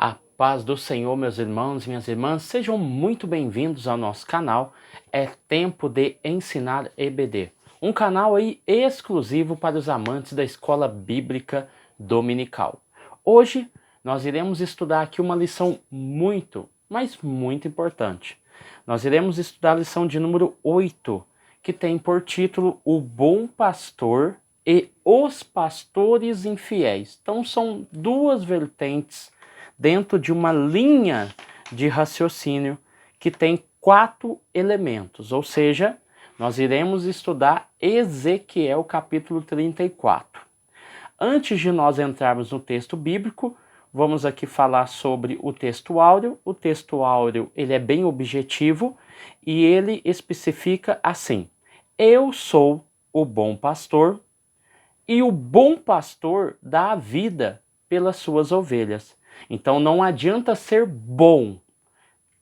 A paz do Senhor, meus irmãos e minhas irmãs, sejam muito bem-vindos ao nosso canal. É tempo de ensinar EBD, um canal aí exclusivo para os amantes da escola bíblica dominical. Hoje nós iremos estudar aqui uma lição muito, mas muito importante. Nós iremos estudar a lição de número 8, que tem por título O Bom Pastor e os Pastores Infiéis. Então são duas vertentes dentro de uma linha de raciocínio que tem 4 elementos, ou seja, nós iremos estudar Ezequiel capítulo 34. Antes de nós entrarmos no texto bíblico, vamos aqui falar sobre o texto áureo. O texto áureo ele é bem objetivo e ele especifica assim: eu sou o bom pastor e o bom pastor dá a vida pelas suas ovelhas. Então não adianta ser bom,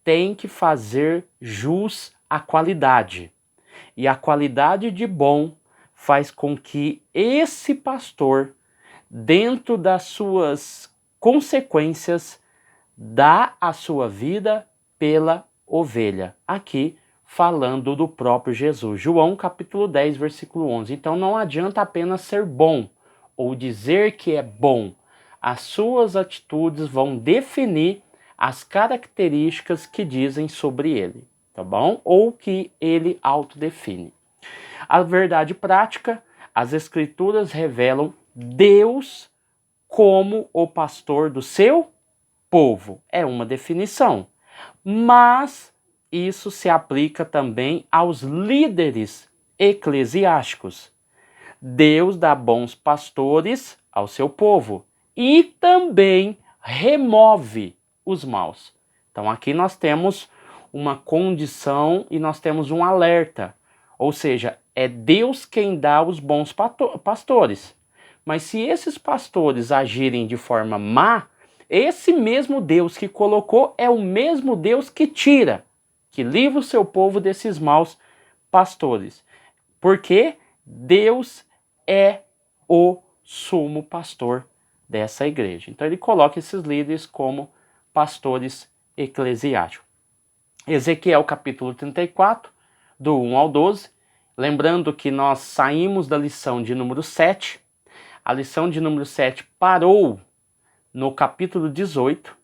tem que fazer jus à qualidade. E a qualidade de bom faz com que esse pastor, dentro das suas consequências, dá a sua vida pela ovelha. Aqui falando do próprio Jesus. João capítulo 10, versículo 11. Então não adianta apenas ser bom ou dizer que é bom. As suas atitudes vão definir as características que dizem sobre ele, tá bom? Ou que ele autodefine. A verdade prática, as escrituras revelam Deus como o pastor do seu povo. É uma definição. Mas isso se aplica também aos líderes eclesiásticos. Deus dá bons pastores ao seu povo e também remove os maus. Então aqui nós temos uma condição e nós temos um alerta. Ou seja, é Deus quem dá os bons pastores. Mas se esses pastores agirem de forma má, esse mesmo Deus que colocou é o mesmo Deus que tira, que livra o seu povo desses maus pastores. Porque Deus é o sumo pastor dessa igreja. Então ele coloca esses líderes como pastores eclesiásticos. Ezequiel capítulo 34, do 1 ao 12. Lembrando que nós saímos da lição de número 7. A lição de número 7 parou no capítulo 18.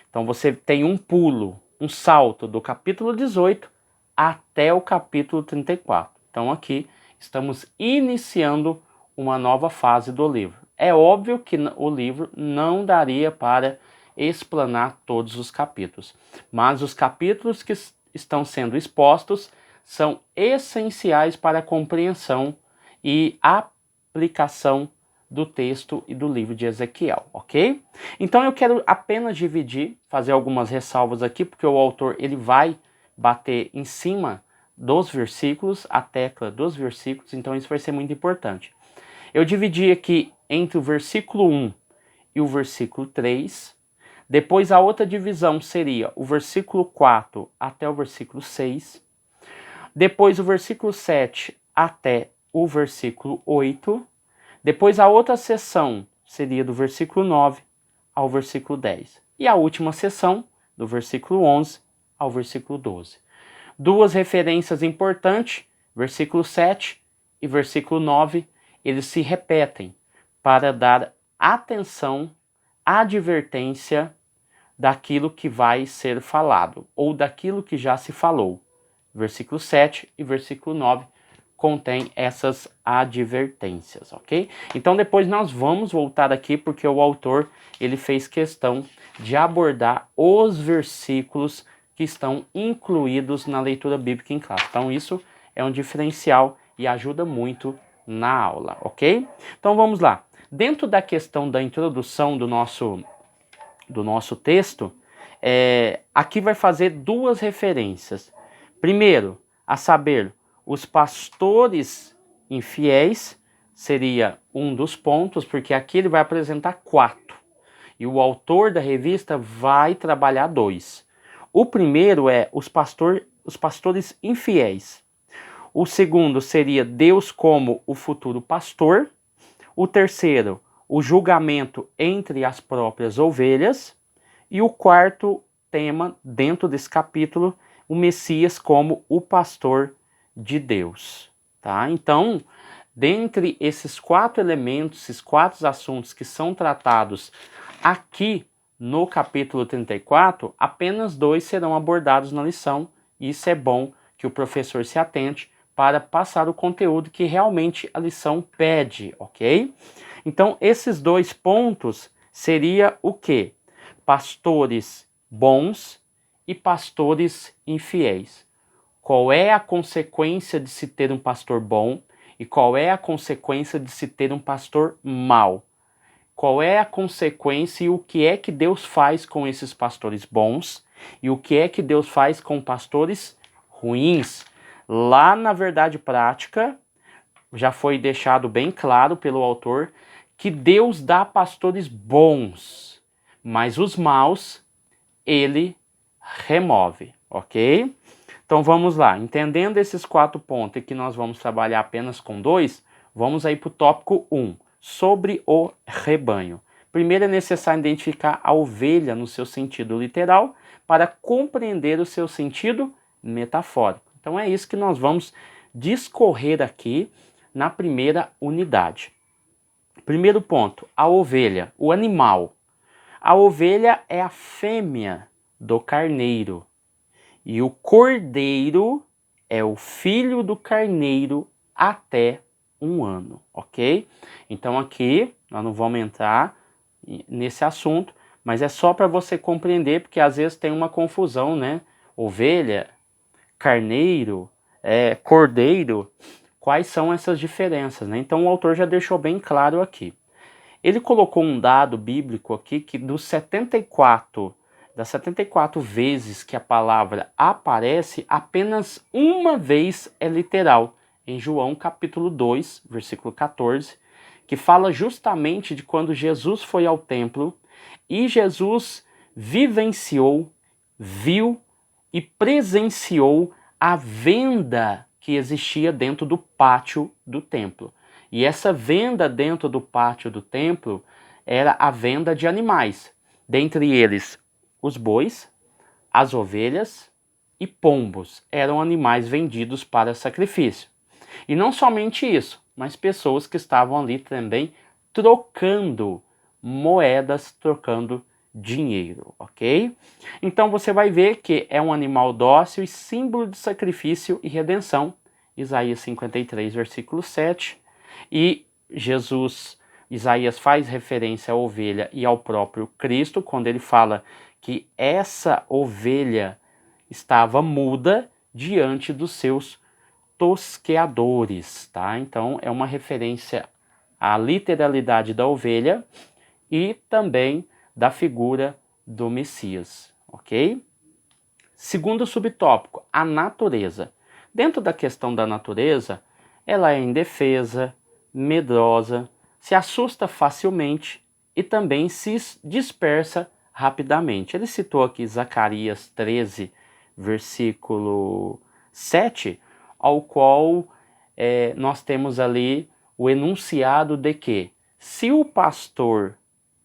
Então você tem um pulo, um salto do capítulo 18 até o capítulo 34. Então aqui estamos iniciando uma nova fase do livro. É óbvio que o livro não daria para explanar todos os capítulos, mas os capítulos que estão sendo expostos são essenciais para a compreensão e aplicação do texto e do livro de Ezequiel, ok? Então eu quero apenas dividir, fazer algumas ressalvas aqui, porque o autor ele vai bater em cima dos versículos, a tecla dos versículos, então isso vai ser muito importante. Eu dividi aqui entre o versículo 1 e o versículo 3, depois a outra divisão seria o versículo 4 até o versículo 6, depois o versículo 7 até o versículo 8, depois a outra seção seria do versículo 9 ao versículo 10. E a última seção, do versículo 11 ao versículo 12. Duas referências importantes, versículo 7 e versículo 9, eles se repetem para dar atenção, advertência daquilo que vai ser falado, ou daquilo que já se falou. Versículo 7 e versículo 9 contém essas advertências, ok? Então depois nós vamos voltar aqui porque o autor ele fez questão de abordar os versículos que estão incluídos na leitura bíblica em classe. Então isso é um diferencial e ajuda muito na aula, ok? Então vamos lá. Dentro da questão da introdução do nosso texto, aqui vai fazer duas referências. Primeiro, a saber, os pastores infiéis seria um dos pontos, porque aqui ele vai apresentar 4. E o autor da revista vai trabalhar 2. O primeiro é os pastores infiéis. O segundo seria Deus como o futuro pastor. O terceiro, o julgamento entre as próprias ovelhas. E o quarto tema dentro desse capítulo, o Messias como o pastor de Deus, tá? Então, dentre esses 4 elementos, esses 4 assuntos que são tratados aqui no capítulo 34, apenas 2 serão abordados na lição, e isso é bom que o professor se atente para passar o conteúdo que realmente a lição pede, ok? Então, esses 2 pontos seria o quê? Pastores bons e pastores infiéis. Qual é a consequência de se ter um pastor bom e qual é a consequência de se ter um pastor mau? Qual é a consequência e o que é que Deus faz com esses pastores bons e o que é que Deus faz com pastores ruins? Lá na verdade prática, já foi deixado bem claro pelo autor que Deus dá pastores bons, mas os maus ele remove, ok? Então vamos lá, entendendo esses 4 pontos e que nós vamos trabalhar apenas com 2, vamos aí para o tópico 1, sobre o rebanho. Primeiro é necessário identificar a ovelha no seu sentido literal para compreender o seu sentido metafórico. Então é isso que nós vamos discorrer aqui na primeira unidade. Primeiro ponto, a ovelha, o animal. A ovelha é a fêmea do carneiro e o cordeiro é o filho do carneiro até 1 ano, ok? Então aqui nós não vamos entrar nesse assunto, mas é só para você compreender, porque às vezes tem uma confusão, né? Ovelha, carneiro, cordeiro, quais são essas diferenças, né? Então o autor já deixou bem claro aqui. Ele colocou um dado bíblico aqui que das 74 vezes que a palavra aparece, apenas uma vez é literal, em João capítulo 2, versículo 14, que fala justamente de quando Jesus foi ao templo e Jesus vivenciou, viu e presenciou a venda que existia dentro do pátio do templo. E essa venda dentro do pátio do templo era a venda de animais, dentre eles os bois, as ovelhas e pombos eram animais vendidos para sacrifício. E não somente isso, mas pessoas que estavam ali também trocando moedas, trocando dinheiro, ok? Então você vai ver que é um animal dócil e símbolo de sacrifício e redenção, Isaías 53, versículo 7, e Isaías faz referência à ovelha e ao próprio Cristo, quando ele fala que essa ovelha estava muda diante dos seus tosqueadores, tá? Então é uma referência à literalidade da ovelha e também da figura do Messias, ok? Segundo subtópico, a natureza. Dentro da questão da natureza, ela é indefesa, medrosa, se assusta facilmente e também se dispersa rapidamente. Ele citou aqui Zacarias 13, versículo 7, ao qual nós temos ali o enunciado de que se o pastor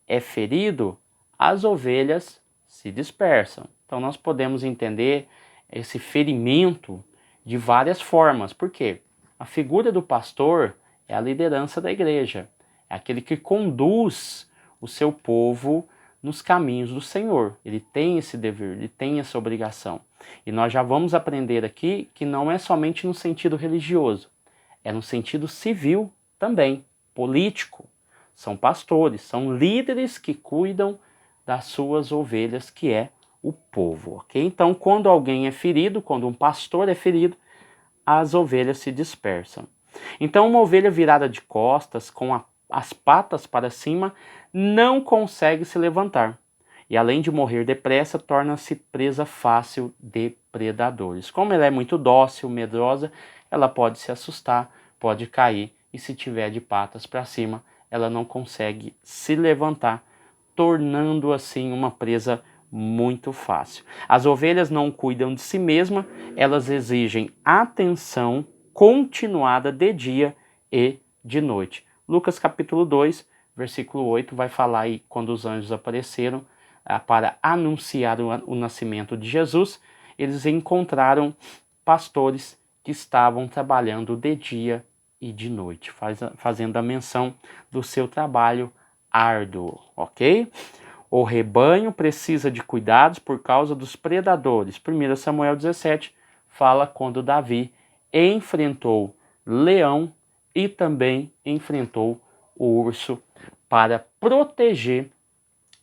é ferido, as ovelhas se dispersam. Então nós podemos entender esse ferimento de várias formas. Por quê? A figura do pastor é a liderança da igreja, é aquele que conduz o seu povo nos caminhos do Senhor. Ele tem esse dever, ele tem essa obrigação. E nós já vamos aprender aqui que não é somente no sentido religioso, é no sentido civil também, político. São pastores, são líderes que cuidam das suas ovelhas, que é o povo, ok? Então, quando alguém é ferido, quando um pastor é ferido, as ovelhas se dispersam. Então, uma ovelha virada de costas, com as patas para cima, não consegue se levantar. E além de morrer depressa, torna-se presa fácil de predadores. Como ela é muito dócil, medrosa, ela pode se assustar, pode cair, e se tiver de patas para cima, ela não consegue se levantar, tornando assim uma presa muito fácil. As ovelhas não cuidam de si mesmas, elas exigem atenção continuada de dia e de noite. Lucas capítulo 2, versículo 8 vai falar aí quando os anjos apareceram para anunciar o nascimento de Jesus, eles encontraram pastores que estavam trabalhando de dia e de noite, fazendo a menção do seu trabalho árduo, ok? O rebanho precisa de cuidados por causa dos predadores. 1 Samuel 17 fala quando Davi enfrentou leão e também enfrentou o urso para proteger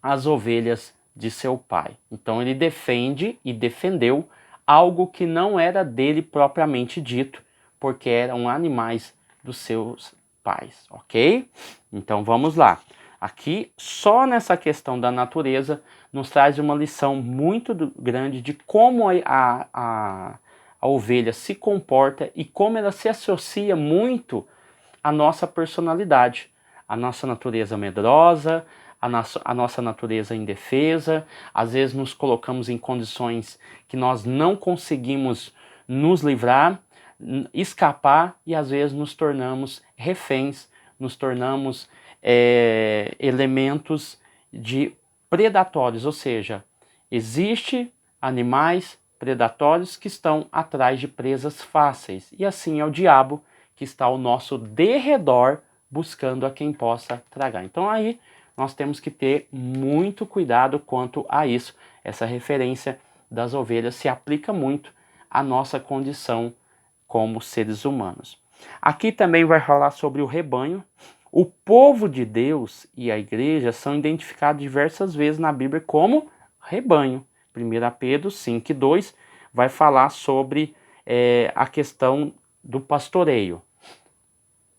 as ovelhas de seu pai. Então ele defende e defendeu algo que não era dele propriamente dito, porque eram animais dos seus pais, ok? Então vamos lá. Aqui, só nessa questão da natureza, nos traz uma lição muito grande de como a ovelha se comporta e como ela se associa muito à nossa personalidade, à nossa natureza medrosa, a nossa natureza indefesa. Às vezes nos colocamos em condições que nós não conseguimos nos livrar, escapar, e às vezes nos tornamos reféns, nos tornamos elementos de predatórios, ou seja, existe animais predatórios que estão atrás de presas fáceis, e assim é o diabo que está ao nosso derredor buscando a quem possa tragar. Então aí nós temos que ter muito cuidado quanto a isso. Essa referência das ovelhas se aplica muito à nossa condição como seres humanos. Aqui também vai falar sobre o rebanho. O povo de Deus e a igreja são identificados diversas vezes na Bíblia como rebanho. 1 Pedro 5:2 vai falar sobre a questão do pastoreio.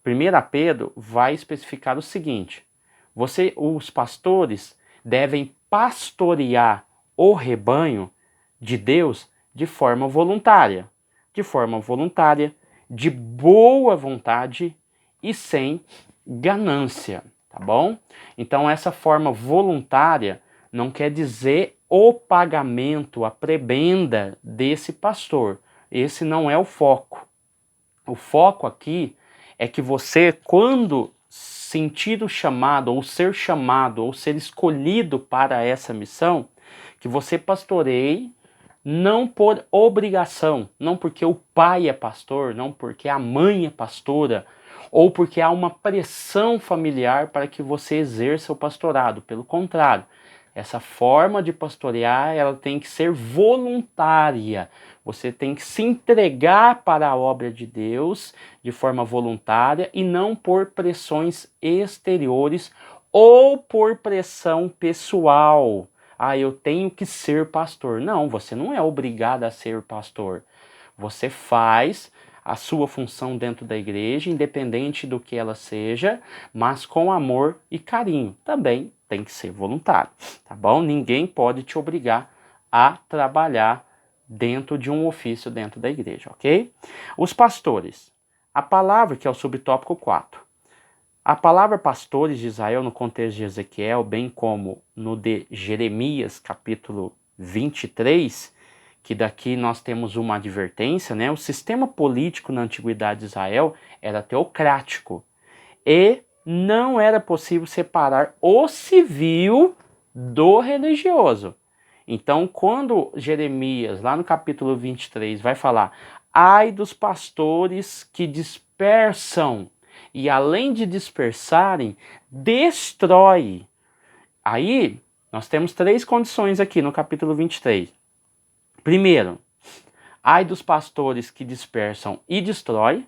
1 Pedro vai especificar o seguinte: os pastores devem pastorear o rebanho de Deus de forma voluntária, de boa vontade e sem ganância, tá bom? Então essa forma voluntária não quer dizer o pagamento, a prebenda desse pastor. Esse não é o foco. O foco aqui é que você, quando sentir o chamado, ou ser escolhido para essa missão, que você pastoreie, não por obrigação, não porque o pai é pastor, não porque a mãe é pastora, ou porque há uma pressão familiar para que você exerça o pastorado. Pelo contrário, essa forma de pastorear, ela tem que ser voluntária. Você tem que se entregar para a obra de Deus de forma voluntária e não por pressões exteriores ou por pressão pessoal. Ah, eu tenho que ser pastor. Não, você não é obrigado a ser pastor. Você faz a sua função dentro da igreja, independente do que ela seja, mas com amor e carinho. Também tem que ser voluntário, tá bom? Ninguém pode te obrigar a trabalhar dentro de um ofício dentro da igreja, ok? Os pastores. A palavra, que é o subtópico 4. A palavra pastores de Israel no contexto de Ezequiel, bem como no de Jeremias, capítulo 23, que daqui nós temos uma advertência, né? O sistema político na antiguidade de Israel era teocrático e não era possível separar o civil do religioso. Então, quando Jeremias, lá no capítulo 23, vai falar: ai dos pastores que dispersam, e além de dispersarem, destrói. Aí, nós temos 3 condições aqui no capítulo 23. Primeiro, ai dos pastores que dispersam e destrói.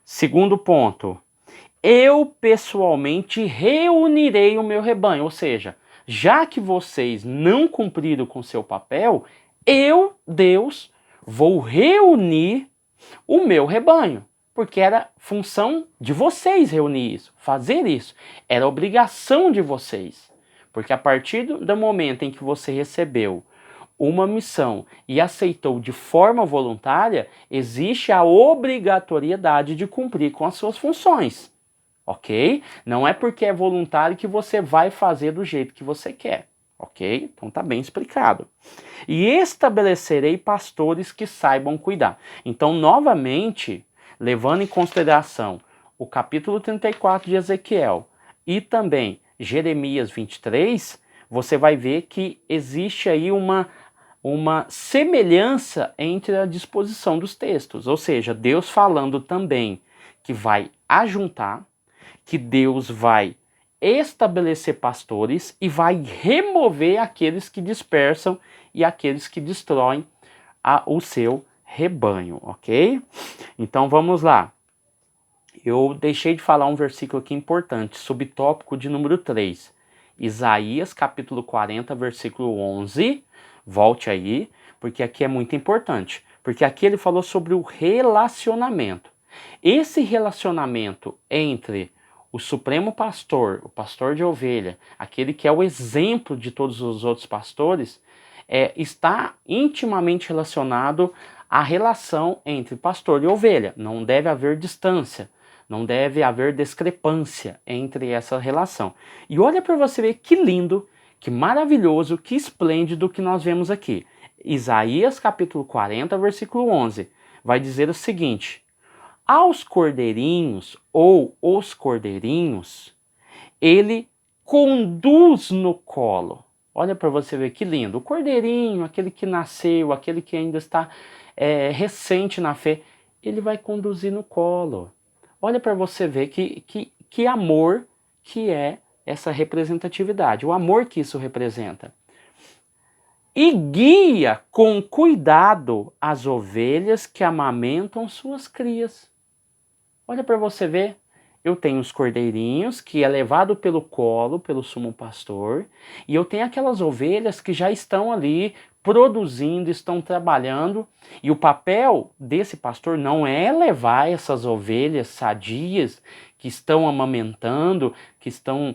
Segundo ponto, eu pessoalmente reunirei o meu rebanho. Ou seja, já que vocês não cumpriram com seu papel, eu, Deus, vou reunir o meu rebanho. Porque era função de vocês reunir isso, fazer isso. Era obrigação de vocês. Porque a partir do momento em que você recebeu uma missão e aceitou de forma voluntária, existe a obrigatoriedade de cumprir com as suas funções, ok? Não é porque é voluntário que você vai fazer do jeito que você quer, ok? Então tá bem explicado. E estabelecerei pastores que saibam cuidar. Então, novamente, levando em consideração o capítulo 34 de Ezequiel e também Jeremias 23, você vai ver que existe aí uma semelhança entre a disposição dos textos, ou seja, Deus falando também que vai ajuntar, que Deus vai estabelecer pastores e vai remover aqueles que dispersam e aqueles que destroem o seu rebanho, ok? Então vamos lá. Eu deixei de falar um versículo aqui importante, subtópico de número 3. Isaías capítulo 40, versículo 11. Volte aí, porque aqui é muito importante. Porque aqui ele falou sobre o relacionamento. Esse relacionamento entre o supremo pastor, o pastor de ovelha, aquele que é o exemplo de todos os outros pastores, está intimamente relacionado à relação entre pastor e ovelha. Não deve haver distância, não deve haver discrepância entre essa relação. E olha para você ver que lindo, que maravilhoso, que esplêndido que nós vemos aqui. Isaías capítulo 40, versículo 11, vai dizer o seguinte: aos cordeirinhos ou os cordeirinhos, ele conduz no colo. Olha para você ver que lindo. O cordeirinho, aquele que nasceu, aquele que ainda está recente na fé, ele vai conduzir no colo. Olha para você ver que amor que é essa representatividade, o amor que isso representa. E guia com cuidado as ovelhas que amamentam suas crias. Olha para você ver, eu tenho os cordeirinhos que é levado pelo colo, pelo sumo pastor, e eu tenho aquelas ovelhas que já estão ali produzindo, estão trabalhando, e o papel desse pastor não é levar essas ovelhas sadias que estão amamentando, que estão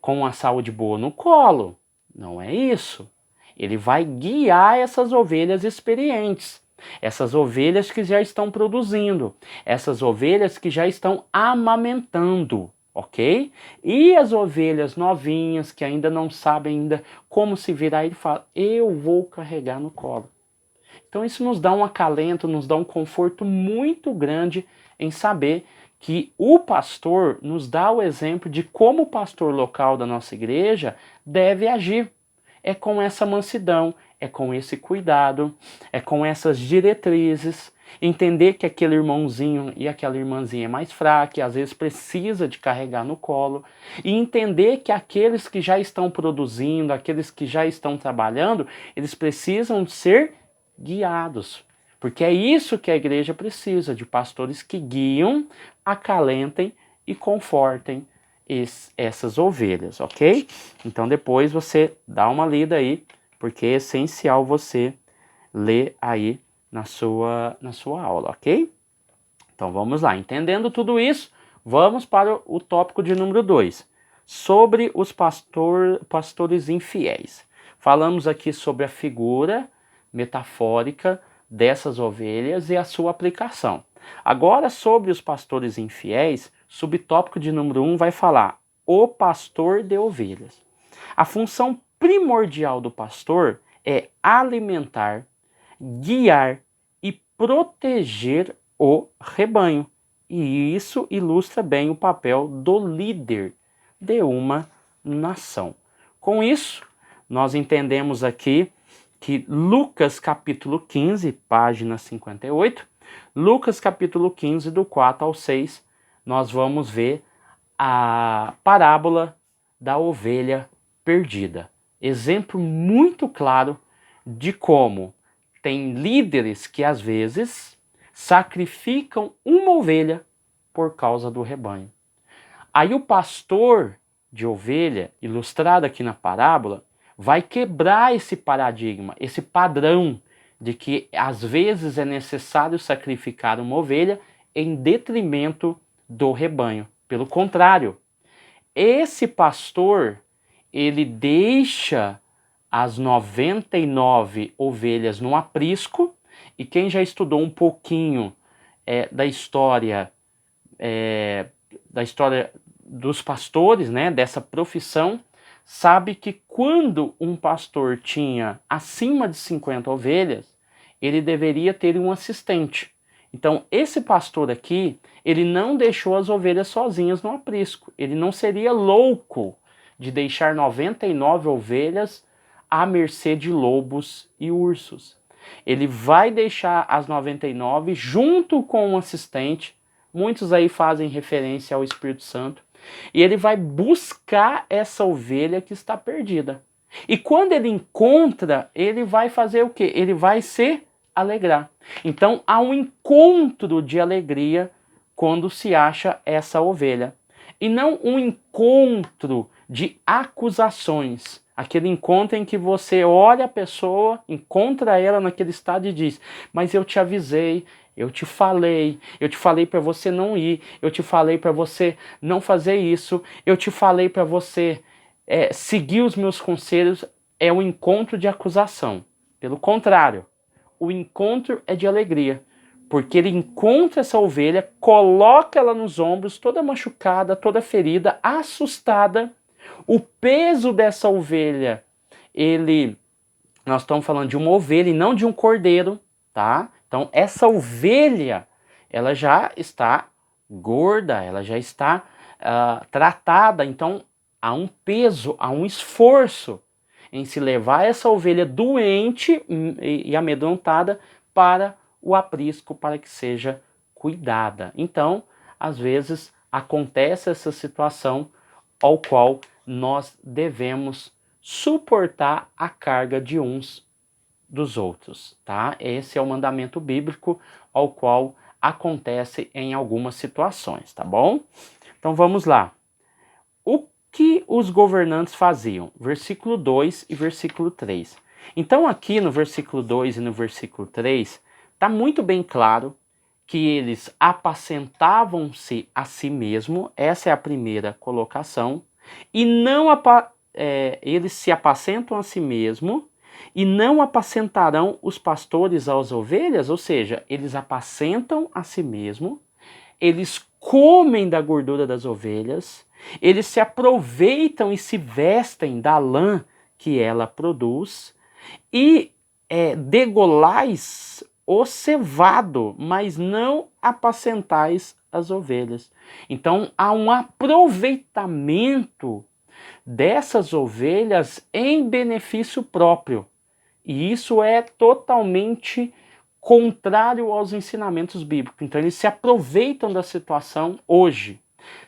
com a saúde boa no colo. Não é isso. Ele vai guiar essas ovelhas experientes, essas ovelhas que já estão produzindo, essas ovelhas que já estão amamentando, ok? E as ovelhas novinhas que ainda não sabem ainda como se virar, ele fala, eu vou carregar no colo. Então isso nos dá um acalento, nos dá um conforto muito grande em saber que o pastor nos dá o exemplo de como o pastor local da nossa igreja deve agir. É com essa mansidão, é com esse cuidado, é com essas diretrizes, entender que aquele irmãozinho e aquela irmãzinha é mais fraca, e às vezes precisa de carregar no colo, e entender que aqueles que já estão produzindo, aqueles que já estão trabalhando, eles precisam ser guiados, porque é isso que a igreja precisa, de pastores que guiam, acalentem e confortem essas ovelhas, ok? Então depois você dá uma lida aí, porque é essencial você ler aí na sua aula, ok? Então vamos lá, entendendo tudo isso, vamos para o tópico de número 2, sobre os pastores infiéis. Falamos aqui sobre a figura metafórica dessas ovelhas e a sua aplicação. Agora, sobre os pastores infiéis, subtópico de número 1 vai falar o pastor de ovelhas. A função primordial do pastor é alimentar, guiar e proteger o rebanho. E isso ilustra bem o papel do líder de uma nação. Com isso, nós entendemos aqui que Lucas capítulo 15, página 58, Lucas capítulo 15, do 4 ao 6, nós vamos ver a parábola da ovelha perdida. Exemplo muito claro de como tem líderes que às vezes sacrificam uma ovelha por causa do rebanho. Aí o pastor de ovelha, ilustrado aqui na parábola, vai quebrar esse paradigma, esse padrão de que às vezes é necessário sacrificar uma ovelha em detrimento do rebanho. Pelo contrário, esse pastor, ele deixa as 99 ovelhas no aprisco, e quem já estudou um pouquinho da história dos pastores, né, dessa profissão, sabe que quando um pastor tinha acima de 50 ovelhas, ele deveria ter um assistente. Então, esse pastor aqui, ele não deixou as ovelhas sozinhas no aprisco. Ele não seria louco de deixar 99 ovelhas à mercê de lobos e ursos. Ele vai deixar as 99 junto com um assistente, muitos aí fazem referência ao Espírito Santo, e ele vai buscar essa ovelha que está perdida. E quando ele encontra, ele vai fazer o quê? Ele vai se alegrar. Então há um encontro de alegria quando se acha essa ovelha. E não um encontro de acusações. Aquele encontro em que você olha a pessoa, encontra ela naquele estado e diz: mas eu te avisei, eu te falei para você não ir, eu te falei para você não fazer isso, eu te falei para você seguir os meus conselhos. É um encontro de acusação. Pelo contrário, o encontro é de alegria. Porque ele encontra essa ovelha, coloca ela nos ombros, toda machucada, toda ferida, assustada. O peso dessa ovelha, nós estamos falando de uma ovelha e não de um cordeiro, tá? Então essa ovelha, ela já está gorda, ela já está tratada. Então há um peso, há um esforço em se levar essa ovelha doente e amedrontada para o aprisco, para que seja cuidada. Então, às vezes, acontece essa situação ao qual nós devemos suportar a carga de uns dos outros, tá? Esse é o mandamento bíblico ao qual acontece em algumas situações, tá bom? Então vamos lá. O que os governantes faziam? Versículo 2 e versículo 3. Então aqui no versículo 2 e no versículo 3, está muito bem claro que eles apacentavam-se a si mesmo, essa é a primeira colocação, e não eles se apacentam a si mesmo e não apacentarão os pastores às ovelhas, ou seja, eles apacentam a si mesmo, eles comem da gordura das ovelhas, eles se aproveitam e se vestem da lã que ela produz, e degolais o cevado, mas não apacentais as ovelhas. Então há um aproveitamento dessas ovelhas em benefício próprio. E isso é totalmente contrário aos ensinamentos bíblicos. Então eles se aproveitam da situação hoje,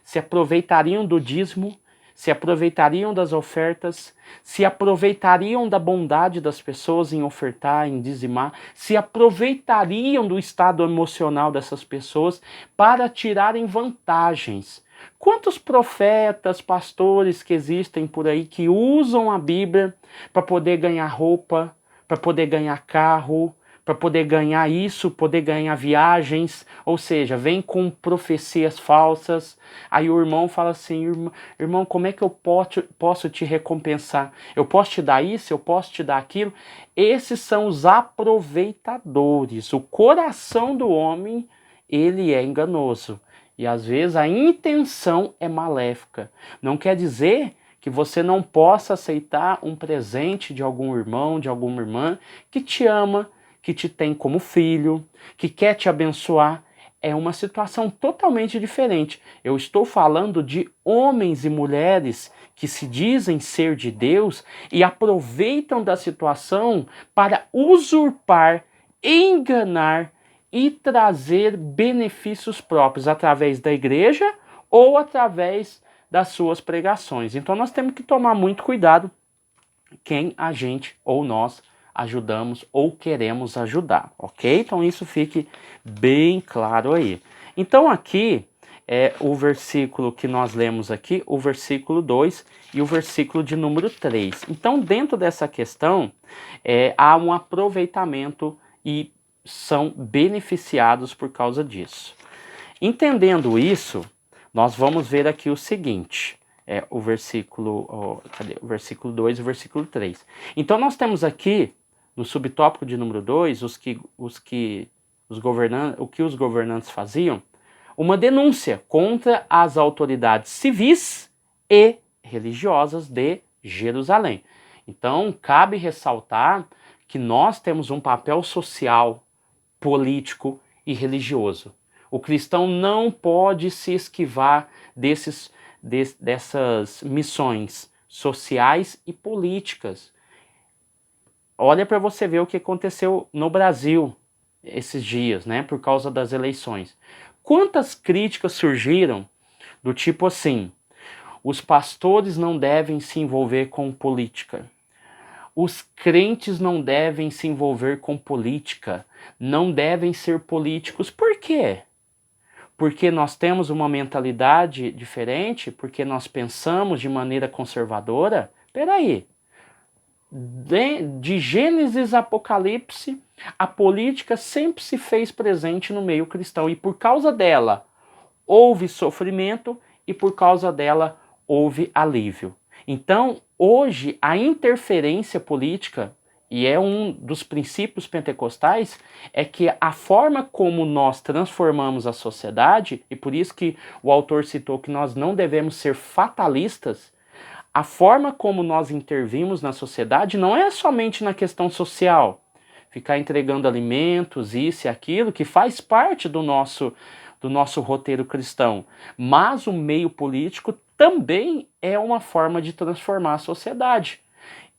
se aproveitariam do dízimo, se aproveitariam das ofertas, se aproveitariam da bondade das pessoas em ofertar, em dizimar, se aproveitariam do estado emocional dessas pessoas para tirarem vantagens. Quantos profetas, pastores que existem por aí que usam a Bíblia para poder ganhar roupa, para poder ganhar carro, para poder ganhar isso, poder ganhar viagens, ou seja, vem com profecias falsas. Aí o irmão fala assim: irmão, como é que eu posso te recompensar? Eu posso te dar isso, eu posso te dar aquilo? Esses são os aproveitadores. O coração do homem, ele é enganoso. E às vezes a intenção é maléfica. Não quer dizer que você não possa aceitar um presente de algum irmão, de alguma irmã que te ama, que te tem como filho, que quer te abençoar. É uma situação totalmente diferente. Eu estou falando de homens e mulheres que se dizem ser de Deus e aproveitam da situação para usurpar, enganar e trazer benefícios próprios através da igreja ou através das suas pregações. Então nós temos que tomar muito cuidado quem a gente ou nós ajudamos ou queremos ajudar, ok? Então isso fique bem claro aí. Então aqui é o versículo que nós lemos aqui, o versículo 2 e o versículo de número 3. Então dentro dessa questão há um aproveitamento e são beneficiados por causa disso. Entendendo isso, nós vamos ver aqui o seguinte, o versículo 2 e o versículo 3. Então nós temos aqui, no subtópico de número 2, o que os governantes faziam, uma denúncia contra as autoridades civis e religiosas de Jerusalém. Então cabe ressaltar que nós temos um papel social, político e religioso. O cristão não pode se esquivar dessas missões sociais e políticas. Olha para você ver o que aconteceu no Brasil esses dias, né, por causa das eleições. Quantas críticas surgiram do tipo assim: os pastores não devem se envolver com política. Os crentes não devem se envolver com política. Não devem ser políticos. Por quê? Porque nós temos uma mentalidade diferente? Porque nós pensamos de maneira conservadora? Peraí. De Gênesis a Apocalipse, a política sempre se fez presente no meio cristão. E por causa dela, houve sofrimento e por causa dela houve alívio. Então, hoje, a interferência política, e é um dos princípios pentecostais, é que a forma como nós transformamos a sociedade, e por isso que o autor citou que nós não devemos ser fatalistas, a forma como nós intervimos na sociedade não é somente na questão social, ficar entregando alimentos, isso e aquilo, que faz parte do nosso roteiro cristão. Mas o meio político também é uma forma de transformar a sociedade.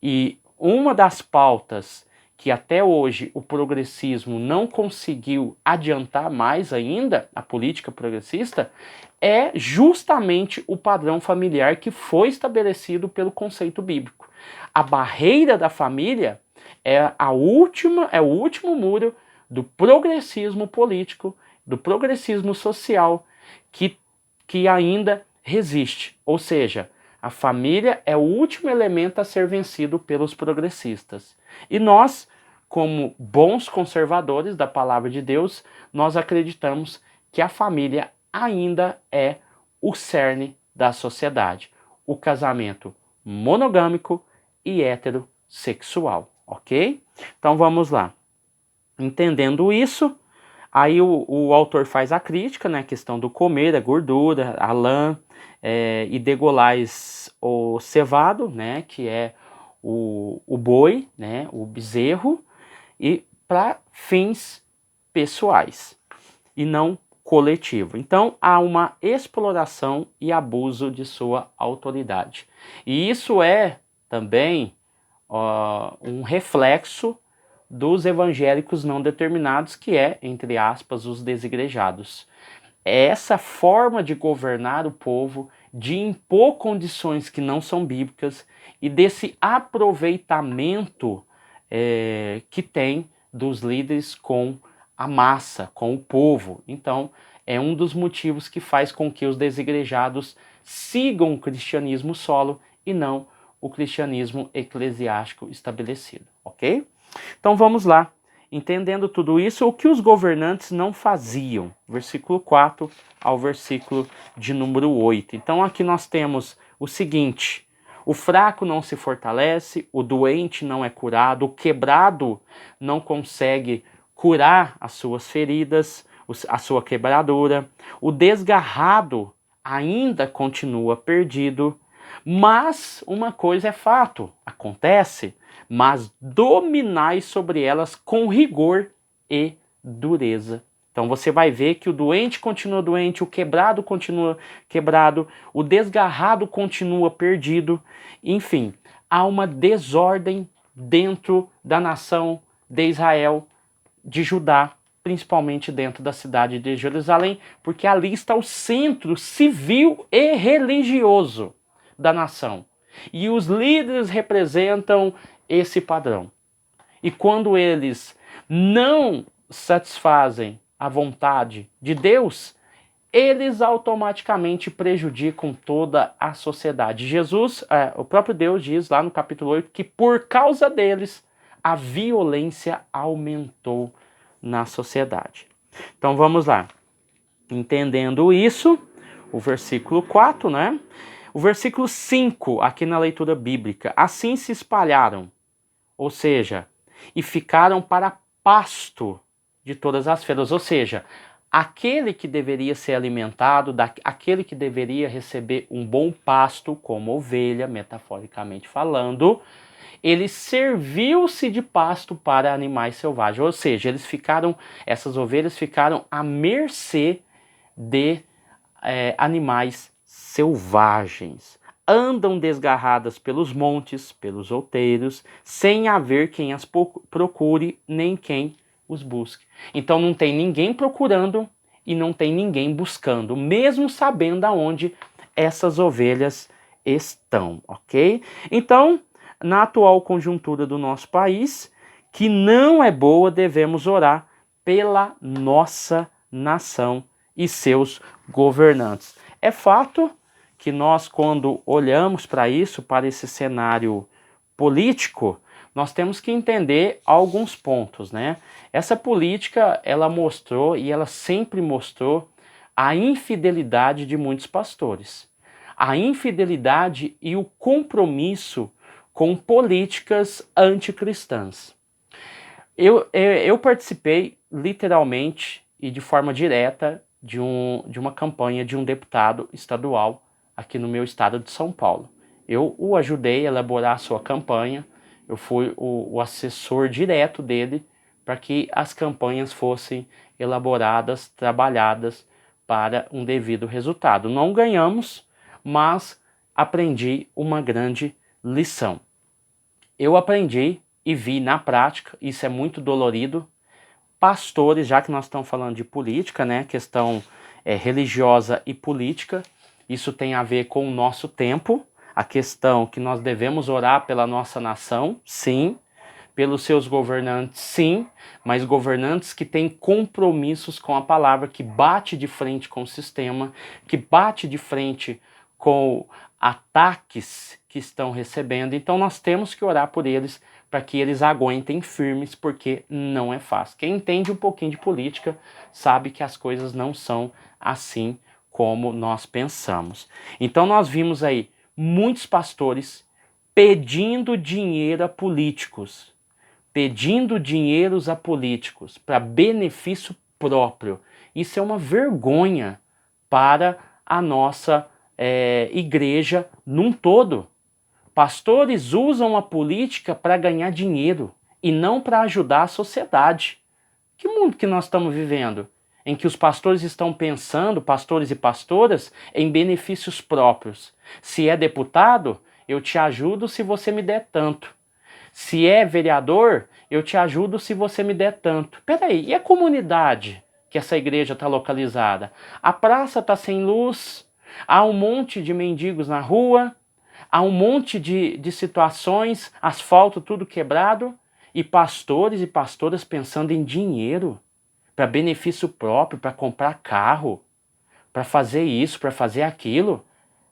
E uma das pautas que até hoje o progressismo não conseguiu adiantar mais ainda, a política progressista, é justamente o padrão familiar que foi estabelecido pelo conceito bíblico. A barreira da família é o último muro do progressismo político, do progressismo social que ainda resiste. Ou seja, a família é o último elemento a ser vencido pelos progressistas. E nós, como bons conservadores da palavra de Deus, nós acreditamos que a família ainda é o cerne da sociedade. O casamento monogâmico e heterossexual, ok? Então vamos lá. Entendendo isso, aí o autor faz a crítica, né, a questão do comer, a gordura, a lã, e degolais o cevado, né, que é o boi, né, o bezerro, e para fins pessoais e não coletivo. Então há uma exploração e abuso de sua autoridade. E isso é também um reflexo dos evangélicos não determinados, que é, entre aspas, os desigrejados. É essa forma de governar o povo, de impor condições que não são bíblicas e desse aproveitamento que tem dos líderes com a massa, com o povo. Então, é um dos motivos que faz com que os desigrejados sigam o cristianismo solo e não o cristianismo eclesiástico estabelecido, ok? Então vamos lá. Entendendo tudo isso, o que os governantes não faziam? Versículo 4 ao versículo de número 8. Então aqui nós temos o seguinte: o fraco não se fortalece, o doente não é curado, o quebrado não consegue curar as suas feridas, a sua quebradura, o desgarrado ainda continua perdido. Mas uma coisa é fato, acontece, mas dominai sobre elas com rigor e dureza. Então você vai ver que o doente continua doente, o quebrado continua quebrado, o desgarrado continua perdido. Enfim, há uma desordem dentro da nação de Israel, de Judá, principalmente dentro da cidade de Jerusalém, porque ali está o centro civil e religioso da nação. E os líderes representam esse padrão. E quando eles não satisfazem a vontade de Deus, eles automaticamente prejudicam toda a sociedade. Jesus, o próprio Deus diz lá no capítulo 8 que por causa deles a violência aumentou na sociedade. Então vamos lá. Entendendo isso, o versículo 4, né? O versículo 5, aqui na leitura bíblica: assim se espalharam, ou seja, e ficaram para pasto de todas as feras, ou seja, aquele que deveria ser alimentado, aquele que deveria receber um bom pasto, como ovelha, metaforicamente falando, ele serviu-se de pasto para animais selvagens, ou seja, essas ovelhas ficaram à mercê de animais selvagens. andam desgarradas pelos montes, pelos outeiros, sem haver quem as procure, nem quem os busque. Então não tem ninguém procurando e não tem ninguém buscando, mesmo sabendo aonde essas ovelhas estão, ok? Então, na atual conjuntura do nosso país, que não é boa, devemos orar pela nossa nação e seus governantes. É fato que nós, quando olhamos para isso, para esse cenário político, nós temos que entender alguns pontos, né? Essa política, ela mostrou e ela sempre mostrou a infidelidade de muitos pastores. A infidelidade e o compromisso com políticas anticristãs. Eu participei literalmente e de forma direta de uma campanha de um deputado estadual aqui no meu estado de São Paulo. Eu o ajudei a elaborar a sua campanha, eu fui o assessor direto dele para que as campanhas fossem elaboradas, trabalhadas para um devido resultado. Não ganhamos, mas aprendi uma grande lição. Eu aprendi e vi na prática, isso é muito dolorido, pastores, já que nós estamos falando de política, né, questão religiosa e política, isso tem a ver com o nosso tempo, a questão que nós devemos orar pela nossa nação, sim, pelos seus governantes, sim, mas governantes que têm compromissos com a palavra, que bate de frente com o sistema, que bate de frente com ataques que estão recebendo. Então nós temos que orar por eles para que eles aguentem firmes, porque não é fácil. Quem entende um pouquinho de política sabe que as coisas não são assim como nós pensamos. Então nós vimos aí muitos pastores pedindo dinheiro a políticos, pedindo dinheiros a políticos para benefício próprio. Isso é uma vergonha para a nossa igreja num todo. Pastores usam a política para ganhar dinheiro e não para ajudar a sociedade. Que mundo que nós estamos vivendo? Em que os pastores estão pensando, pastores e pastoras, em benefícios próprios. Se é deputado, eu te ajudo se você me der tanto. Se é vereador, eu te ajudo se você me der tanto. Peraí, e a comunidade que essa igreja está localizada? A praça está sem luz, há um monte de mendigos na rua, há um monte de situações, asfalto tudo quebrado, e pastores e pastoras pensando em dinheiro, para benefício próprio, para comprar carro, para fazer isso, para fazer aquilo.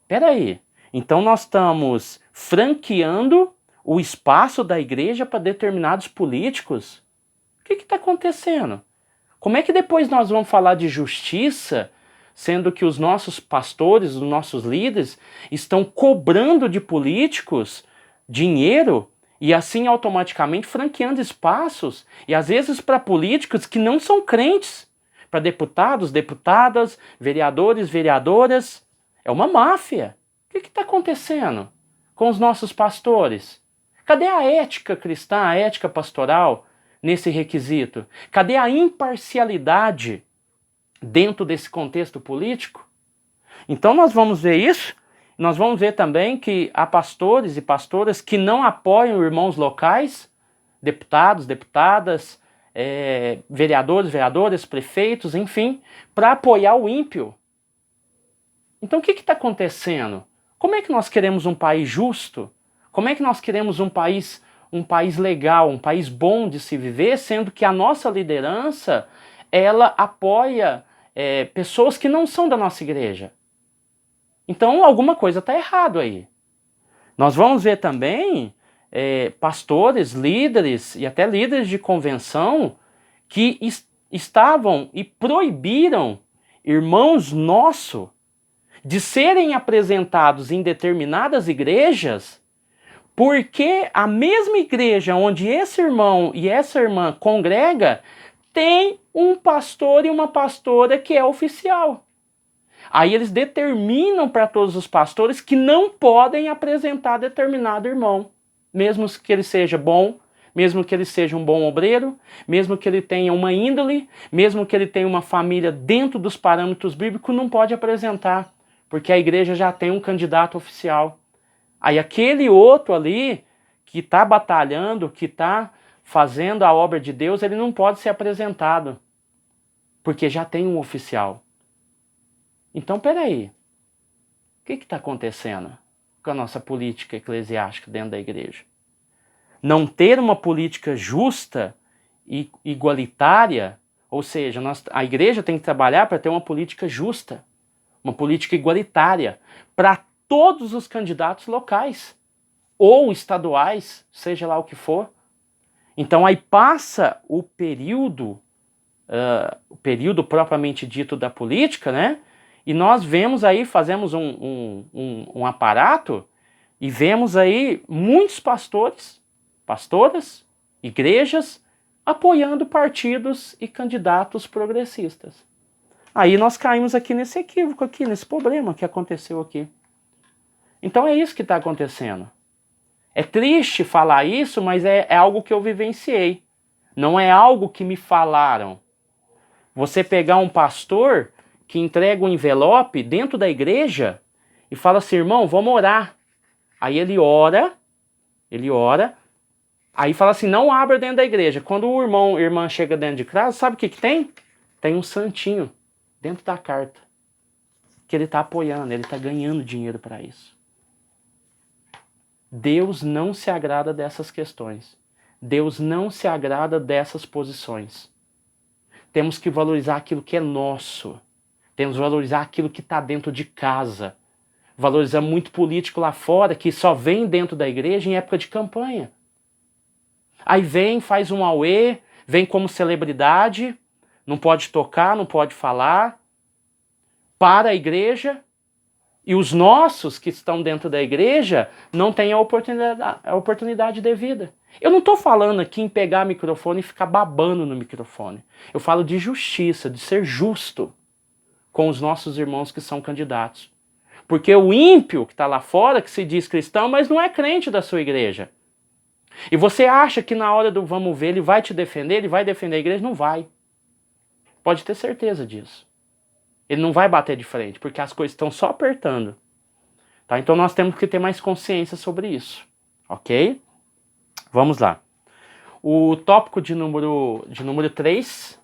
Peraí, então nós estamos franqueando o espaço da igreja para determinados políticos? O que está acontecendo? Como é que depois nós vamos falar de justiça, sendo que os nossos pastores, os nossos líderes, estão cobrando de políticos dinheiro e assim automaticamente franqueando espaços, e às vezes para políticos que não são crentes, para deputados, deputadas, vereadores, vereadoras? É uma máfia. O que está acontecendo com os nossos pastores? Cadê a ética cristã, a ética pastoral nesse requisito? Cadê a imparcialidade dentro desse contexto político? Então nós vamos ver isso. Nós vamos ver também que há pastores e pastoras que não apoiam irmãos locais, deputados, deputadas, vereadores, vereadoras, prefeitos, enfim, para apoiar o ímpio. Então o que está acontecendo? Como é que nós queremos um país justo? Como é que nós queremos um país legal, um país bom de se viver, sendo que a nossa liderança, ela apoia pessoas que não são da nossa igreja? Então alguma coisa está errado aí. Nós vamos ver também pastores, líderes e até líderes de convenção que estavam e proibiram irmãos nossos de serem apresentados em determinadas igrejas, porque a mesma igreja onde esse irmão e essa irmã congrega tem um pastor e uma pastora que é oficial. Aí eles determinam para todos os pastores que não podem apresentar determinado irmão, mesmo que ele seja bom, mesmo que ele seja um bom obreiro, mesmo que ele tenha uma índole, mesmo que ele tenha uma família dentro dos parâmetros bíblicos, não pode apresentar, porque a igreja já tem um candidato oficial. Aí aquele outro ali, que está batalhando, que está fazendo a obra de Deus, ele não pode ser apresentado, porque já tem um oficial. Então, peraí, o que está acontecendo com a nossa política eclesiástica dentro da igreja? Não ter uma política justa e igualitária, ou seja, a igreja tem que trabalhar para ter uma política justa, uma política igualitária para todos os candidatos locais ou estaduais, seja lá o que for. Então aí passa o período propriamente dito da política, né? E nós vemos aí, fazemos um aparato e vemos aí muitos pastores, pastoras, igrejas apoiando partidos e candidatos progressistas. Aí nós caímos aqui nesse equívoco, aqui, nesse problema que aconteceu aqui. Então é isso que está acontecendo. É triste falar isso, mas é algo que eu vivenciei. Não é algo que me falaram. Você pegar um pastor que entrega um envelope dentro da igreja e fala assim, irmão, vamos orar. Aí ele ora, aí fala assim, não abra dentro da igreja. Quando o irmão ou irmã chega dentro de casa, sabe o que tem? Tem um santinho dentro da carta que ele está apoiando, ele está ganhando dinheiro para isso. Deus não se agrada dessas questões. Deus não se agrada dessas posições. Temos que valorizar aquilo que é nosso. Temos que valorizar aquilo que está dentro de casa. Valorizamos muito político lá fora que só vem dentro da igreja em época de campanha. Aí vem, faz um auê, vem como celebridade, não pode tocar, não pode falar, para a igreja, e os nossos que estão dentro da igreja não têm a oportunidade devida. Eu não estou falando aqui em pegar microfone e ficar babando no microfone. Eu falo de justiça, de ser justo com os nossos irmãos que são candidatos. Porque o ímpio que está lá fora, que se diz cristão, mas não é crente da sua igreja. E você acha que na hora do vamos ver ele vai te defender, ele vai defender a igreja? Não vai. Pode ter certeza disso. Ele não vai bater de frente, porque as coisas estão só apertando. Tá? Então nós temos que ter mais consciência sobre isso. Ok? Vamos lá. O tópico de número 3,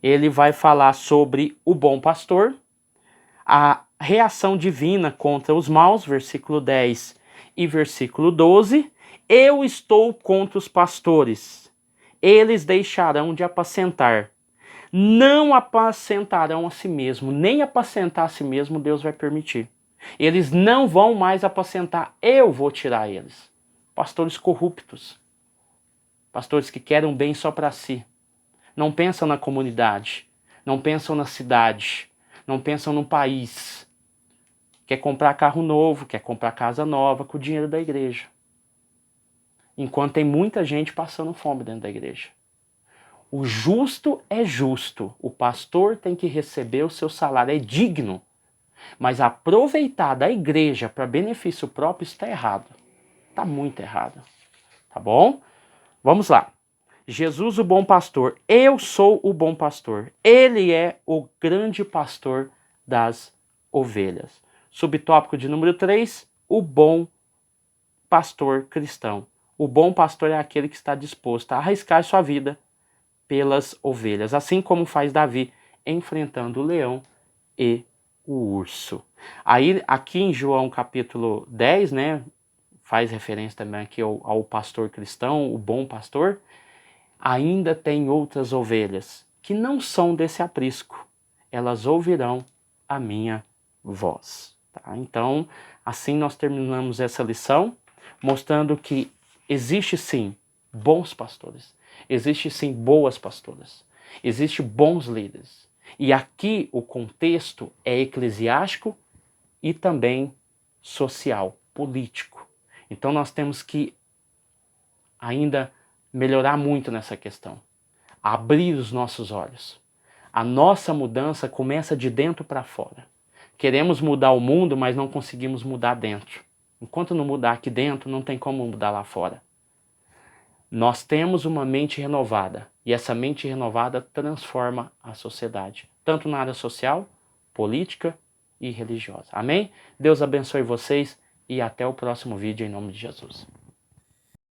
ele vai falar sobre o bom pastor, a reação divina contra os maus, versículo 10 e versículo 12. Eu estou contra os pastores, eles deixarão de apacentar. Não apacentarão a si mesmo, nem apacentar a si mesmo Deus vai permitir. Eles não vão mais apacentar, eu vou tirar eles. Pastores corruptos, pastores que querem um bem só para si. Não pensam na comunidade, não pensam na cidade, não pensam no país. Quer comprar carro novo, quer comprar casa nova com o dinheiro da igreja. Enquanto tem muita gente passando fome dentro da igreja. O justo é justo, o pastor tem que receber o seu salário, é digno. Mas aproveitar da igreja para benefício próprio está errado. Está muito errado. Tá bom? Vamos lá. Jesus, o bom pastor. Eu sou o bom pastor. Ele é o grande pastor das ovelhas. Subtópico de número 3, o bom pastor cristão. O bom pastor é aquele que está disposto a arriscar sua vida pelas ovelhas, assim como faz Davi enfrentando o leão e o urso. Aí aqui em João capítulo 10, né, faz referência também aqui ao pastor cristão, o bom pastor. Ainda tem outras ovelhas que não são desse aprisco. Elas ouvirão a minha voz. Tá? Então, assim nós terminamos essa lição, mostrando que existe sim bons pastores, existe sim boas pastoras, existe bons líderes. E aqui o contexto é eclesiástico e também social, político. Então nós temos que ainda melhorar muito nessa questão, abrir os nossos olhos. A nossa mudança começa de dentro para fora. Queremos mudar o mundo, mas não conseguimos mudar dentro. Enquanto não mudar aqui dentro, não tem como mudar lá fora. Nós temos uma mente renovada, e essa mente renovada transforma a sociedade, tanto na área social, política e religiosa. Amém? Deus abençoe vocês e até o próximo vídeo em nome de Jesus.